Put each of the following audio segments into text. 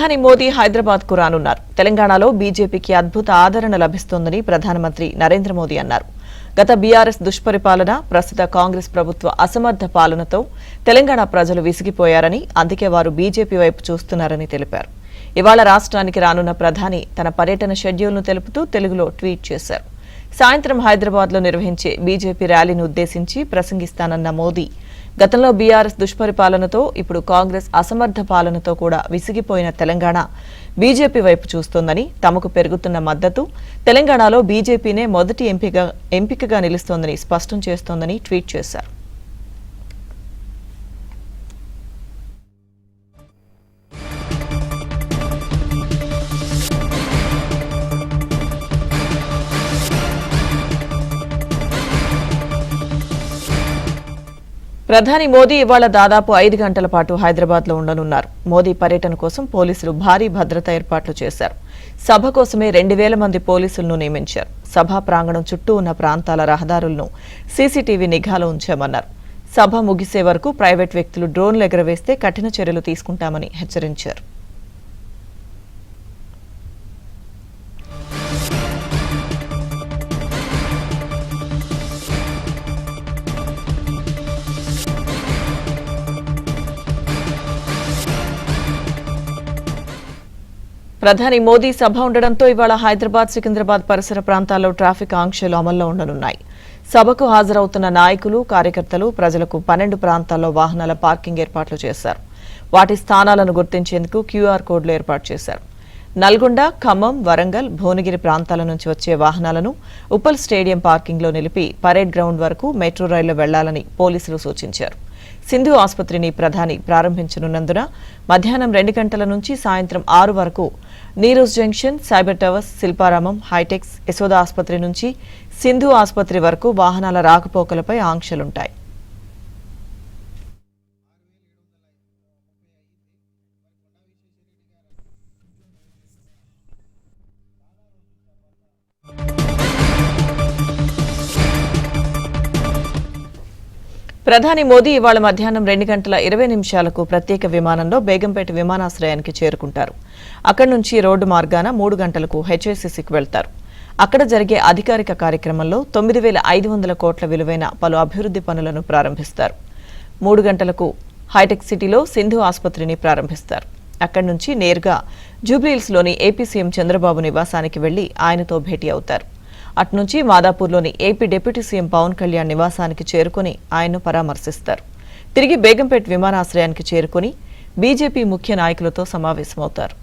ప్రధాని మోదీ హైదరాబాద్ కు రానున్నారు. తెలంగాణలో బీజేపీకి అద్భుత ఆదరణ లభిస్తోందని ప్రధానమంత్రి నరేంద్ర మోదీ అన్నారు. గత బీఆర్ఎస్ దుష్పరిపాలన, ప్రస్తుత కాంగ్రెస్ ప్రభుత్వ అసమర్థ పాలనతో తెలంగాణ ప్రజలు విసిగిపోయారని, అందుకే వారు బీజేపీ వైపు చూస్తున్నారని తెలిపారు. ఇవాళ రాష్ట్రానికి రానున్న ప్రధాని తన పర్యటన షెడ్యూల్ను తెలుపుతూ తెలుగులో ట్వీట్ చేశారు. సాయంత్రం హైదరాబాద్ లో నిర్వహించే బీజేపీ ర్యాలీని ఉద్దేశించి ప్రసంగిస్తానన్న మోదీ, గతంలో బీఆర్ఎస్ దుష్పరిపాలనతో, ఇప్పుడు కాంగ్రెస్ అసమర్థ పాలనతో కూడా విసిగిపోయిన తెలంగాణ బీజేపీ వైపు చూస్తోందని, తమకు పెరుగుతున్న మద్దతు తెలంగాణలో బీజేపీనే మొదటి ఎంపికగా నిలుస్తోందని స్పష్టం చేస్తోందని ట్వీట్ చేశారు. ప్రధాని మోదీ ఇవాళ దాదాపు 5 గంటల పాటు హైదరాబాద్ లో ఉండనున్నారు. మోదీ పర్యటన కోసం పోలీసులు భారీ భద్రతా ఏర్పాట్లు చేశారు. సభ కోసమే 2000 మంది పోలీసులను నియమించారు. సభా ప్రాంగణం చుట్టూ ఉన్న ప్రాంతాల రహదారులను సీసీటీవీ నిఘాలో ఉంచామన్నారు. సభ ముగిసే వరకు ప్రైవేట్ వ్యక్తులు డ్రోన్లు ఎగరవేస్తే కఠిన చర్యలు తీసుకుంటామని హెచ్చరించారు. ప్రధాని మోదీ సభ ఉండడంతో ఇవాళ హైదరాబాద్, సికింద్రాబాద్ పరిసర ప్రాంతాల్లో ట్రాఫిక్ ఆంక్షలు అమల్లో ఉండనున్నాయి. సభకు హాజరవుతున్న నాయకులు, కార్యకర్తలు, ప్రజలకు 12 ప్రాంతాల్లో వాహనాల పార్కింగ్ ఏర్పాట్లు చేశారు. వాటి స్థానాలను గుర్తించేందుకు క్యూఆర్ కోడ్లు ఏర్పాటు చేశారు. నల్గొండ, ఖమ్మం, వరంగల్, భువనగిరి ప్రాంతాల నుంచి వచ్చే వాహనాలను ఉప్పల్ స్టేడియం పార్కింగ్లో నిలిపి పరేడ్ గ్రౌండ్ వరకు మెట్రో రైళ్లు వెళ్లాలని పోలీసులు సూచించారు. సింధు ఆసుపత్రిని ప్రధాని ప్రారంభించనున్నందున మధ్యాహ్నం 2 గంటల నుంచి సాయంత్రం 6 వరకు Neerus junction, cyber towers, Shilparamam, Hitex, Yashoda ఆసుపత్రి నుంచి సింధు ఆసుపత్రి వరకు వాహనాల రాకపోకలపై ఆంక్షలుంటాయి. ప్రధాని మోదీ ఇవాళ మధ్యాహ్నం 2 గంటల 20 నిమిషాలకు ప్రత్యేక విమానంలో బేగంపేట విమానాశ్రయానికి చేరుకుంటారు. అక్కడి నుంచి రోడ్డు మార్గాన 3 గంటలకు హెచ్ఐసిసికి వెళ్తారు. అక్కడ జరిగే అధికారిక కార్యక్రమంలో 9500 కోట్ల విలువైన పలు అభివృద్ధి పనులను ప్రారంభిస్తారు. 3 గంటలకు హైటెక్ సిటీలో సింధు ఆసుపత్రిని ప్రారంభిస్తారు. అక్కడి నుంచి నేరుగా జూబ్లీహిల్స్లోని ఏపీ సీఎం చంద్రబాబు నివాసానికి వెళ్లి ఆయనతో భేటీ అవుతారు. అట్నుంచి మాదాపూర్లోని AP deputy CM Pawan Kalyan నివాసానికి చేరుకుని ఆయన్ను పరామర్శిస్తారు. తిరిగి బేగంపేట్ విమానాశ్రయానికి చేరుకుని బీజేపీ ముఖ్య నాయకులతో సమావేశమవుతారు.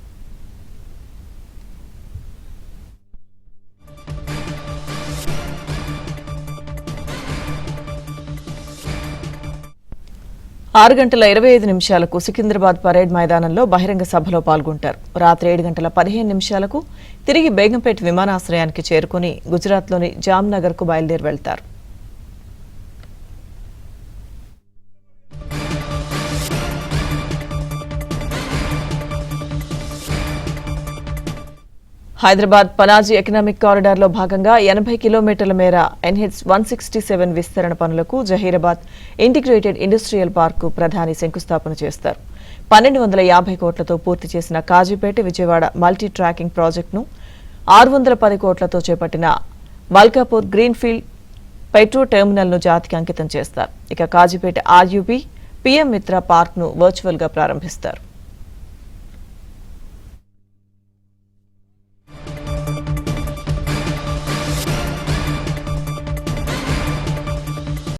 ఆరు గంటల 25 నిమిషాలకు సికింద్రాబాద్ పరేడ్ మైదానంలో బహిరంగ సభలో పాల్గొంటారు. రాత్రి 7 గంటల 15 నిమిషాలకు తిరిగి బేగంపేట్ విమానాశ్రయానికి చేరుకుని గుజరాత్లోని జామ్నగర్కు బయలుదేరి వెళ్తారు. హైదరాబాద్ పనాజీ ఎకనామిక్ కారిడార్లో భాగంగా 80 కిలోమీటర్ల మేర ఎన్హెచ్ 167 విస్తరణ పనులకు జహీరాబాద్ ఇంటిగ్రేటెడ్ ఇండస్ట్రియల్ పార్కు ప్రధాని శంకుస్థాపన చేస్తారు. 1250 కోట్లతో పూర్తి చేసిన కాజీపేట విజయవాడ మల్టీ ట్రాకింగ్ ప్రాజెక్టును 610 కోట్లతో చేపట్టిన మల్కాపూర్ గ్రీన్ఫీల్డ్ పెట్రో టెర్మినల్ను జాతికి అంకితం చేస్తారు. ఇక కాజీపేట ఆర్యూబీ, పీఎం మిత్ర పార్క్ను వర్చువల్గా ప్రారంభిస్తారు.